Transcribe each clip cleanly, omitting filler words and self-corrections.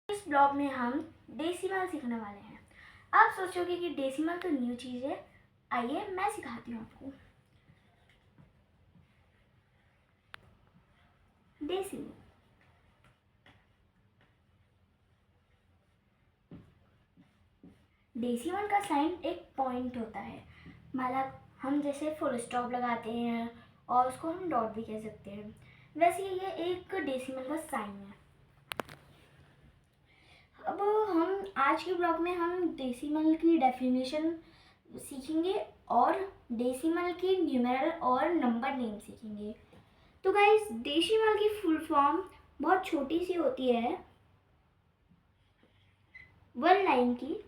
इस ब्लॉग में हम डेसिमल सीखने वाले हैं। आप सोचोगे कि डेसिमल तो न्यू चीज़ है, आइए मैं सिखाती हूँ आपको। डेसिमल डेसिमल का साइन एक पॉइंट होता है। मतलब हम जैसे फुल स्टॉप लगाते हैं और उसको हम डॉट भी कह सकते हैं, वैसे ये एक डेसिमल का साइन है। अब हम आज के ब्लॉग में हम डेसिमल की डेफिनेशन सीखेंगे और डेसिमल की न्यूमेरल और नंबर नेम सीखेंगे। तो गाइस, डेसिमल की फुल फॉर्म बहुत छोटी सी होती है, 1 लाइन की।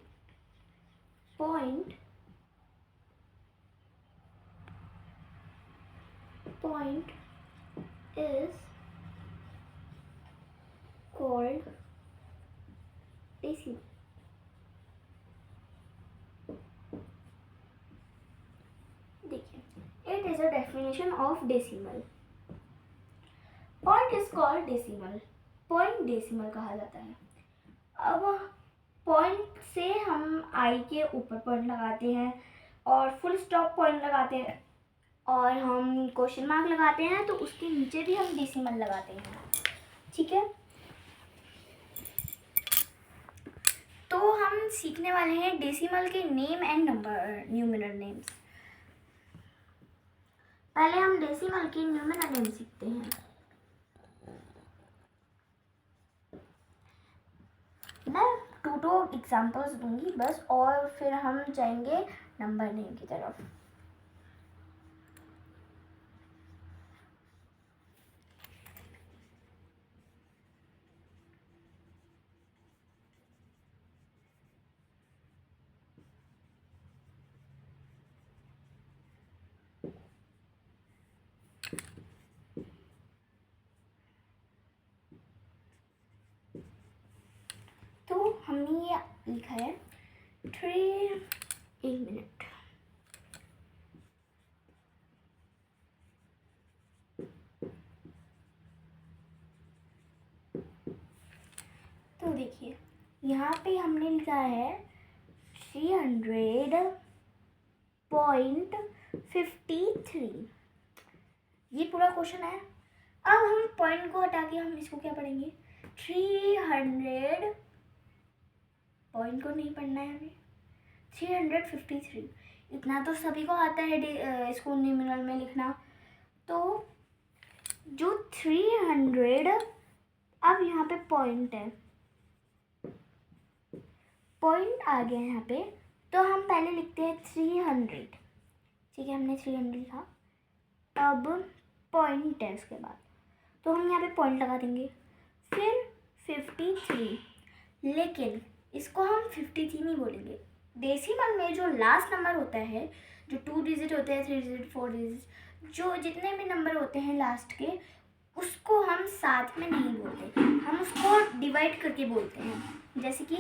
Point is called decimal. देखिए, it is a definition of decimal. Point is called decimal. Point decimal कहा जाता है। अब पॉइंट से हम आई के ऊपर पॉइंट लगाते हैं और फुल स्टॉप पॉइंट लगाते हैं और हम क्वेश्चन मार्क लगाते हैं, तो उसके नीचे भी हम डेसिमल लगाते हैं। ठीक है, तो हम सीखने वाले हैं डेसिमल के name and number numeral names. पहले हम डेसिमल के न्यूमेरल नेम सीखते हैं। मैं 2 एग्जांपल्स दूंगी बस, और फिर हम जाएंगे नंबर नेम की तरफ। तो हमने ये लिखा है 3, 1 मिनट। तो देखिए, यहाँ पे हमने लिखा है 300.53। ये पूरा क्वेश्चन है। अब हम पॉइंट को हटा के हम इसको क्या पढ़ेंगे? 300 पॉइंट को नहीं पढ़ना है हमें। 353 इतना तो सभी को आता है इसको न्यूमेरल में लिखना। तो जो 300, अब यहाँ पे पॉइंट है, पॉइंट आ गया यहाँ पे, तो हम पहले लिखते हैं 300। ठीक है, हमने 300 लिखा। अब पॉइंट है उसके बाद, तो हम यहाँ पे पॉइंट लगा देंगे। फिर 53, लेकिन इसको हम 53 नहीं बोलेंगे। डेसिमल में जो लास्ट नंबर होता है, जो 2 डिजिट होते हैं, 3 डिजिट, 4 डिजिट, जो जितने भी नंबर होते हैं लास्ट के, उसको हम साथ में नहीं बोलते, हम उसको डिवाइड करके बोलते हैं। जैसे कि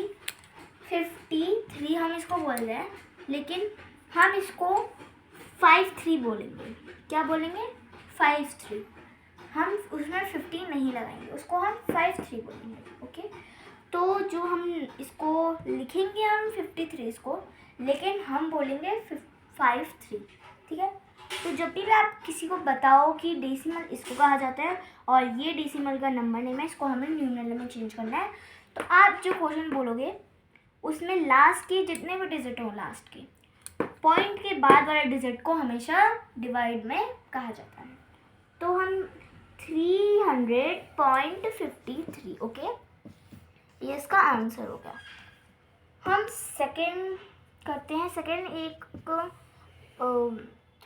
53 हम इसको बोल रहे हैं, लेकिन हम इसको 53 बोलेंगे। क्या बोलेंगे? 53। हम उसमें 50 नहीं लगाएंगे, उसको हम 53 बोलेंगे। ओके, तो जो हम इसको लिखेंगे हम 53 इसको, लेकिन हम बोलेंगे 53। ठीक है, तो जब भी आप किसी को बताओ कि डेसिमल इसको कहा जाता है और ये डेसिमल का नंबर नेम है, इसको हमें न्यूमेरल में चेंज करना है, तो आप जो क्वेश्चन बोलोगे उसमें लास्ट के जितने भी डिजिट हो, लास्ट के पॉइंट के बाद वाले डिजिट को हमेशा डिवाइड में कहा जाता है। तो हम 300.53, ओके, ये इसका आंसर होगा। हम सेकंड करते हैं। सेकंड एक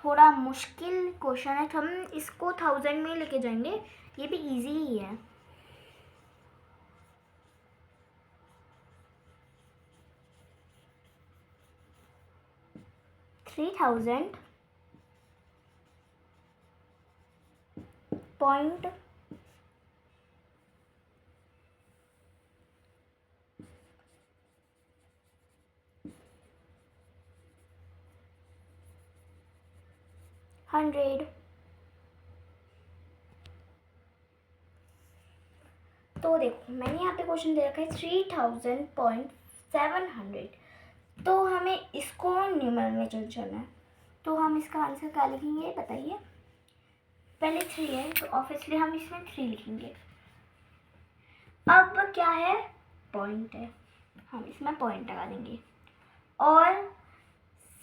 थोड़ा मुश्किल क्वेश्चन है, तो हम इसको 1000 में लेके जाएंगे। ये भी इजी ही है। 3000 पॉइंट 100। तो देखो मैंने यहाँ पे क्वेश्चन दे रखा है 3000.700, तो हमें इसको न्यूमरल में चेंज करना है। तो हम इसका आंसर क्या लिखेंगे बताइए। पहले 3 है तो ऑब्वियसली हम इसमें 3 लिखेंगे। अब क्या है, पॉइंट है, हम इसमें पॉइंट लगा देंगे। और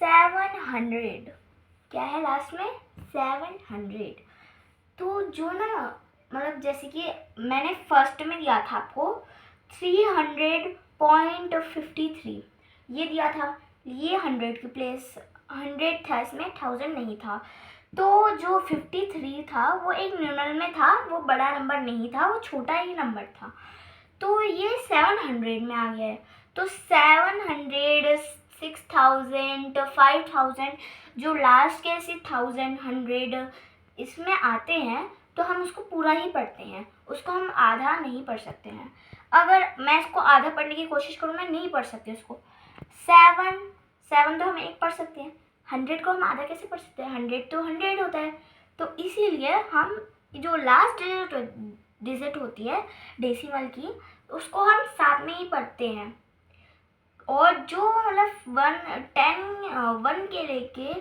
700 क्या है लास्ट में, 700। तो जो ना मतलब जैसे कि मैंने फर्स्ट में दिया था आपको 300.53 ये दिया था, ये 100 की प्लेस 100 था, इसमें 1000 नहीं था। तो जो 53 था वो एक न्यूमरल में था, वो बड़ा नंबर नहीं था, वो छोटा ही नंबर था। तो ये 700 में आ गया है। तो 700, 6000, 5000 जो लास्ट के ऐसे 1000, 100 इसमें आते हैं तो हम उसको पूरा ही पढ़ते हैं, उसको हम आधा नहीं पढ़ सकते हैं। अगर मैं इसको आधा पढ़ने की कोशिश करूँ मैं नहीं पढ़ सकती उसको। 7 तो हम एक पढ़ सकते हैं, 100 को हम आधा कैसे पढ़ सकते हैं, 100 तो 100 होता है। तो इसीलिए हम जो लास्ट डिजिट होती है डेसिमल की उसको हम साथ में ही पढ़ते हैं। और जो मतलब 1 के लेके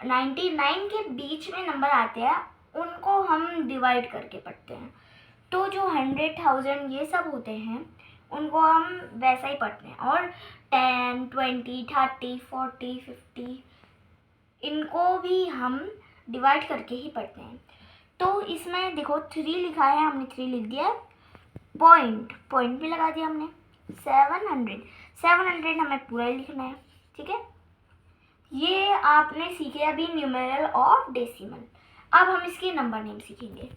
99 के बीच में नंबर आते हैं उनको हम डिवाइड करके पढ़ते हैं। तो जो 100, 1000 ये सब होते हैं उनको हम वैसा ही पढ़ते हैं। और 10, 20, 30, 40, 50 इनको भी हम डिवाइड करके ही पढ़ते हैं। तो इसमें देखो 3 लिखा है, हमने 3 लिख दिया। पॉइंट भी लगा दिया हमने। 700 हमें पूरा ही लिखना है, ठीक है। ये आपने सीखे अभी न्यूमेरल और डेसिमल। अब हम इसके नंबर नेम सीखेंगे,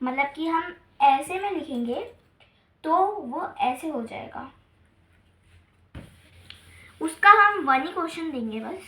मतलब कि हम ऐसे में लिखेंगे तो वो ऐसे हो जाएगा। उसका हम 1 ही क्वेश्चन देंगे बस।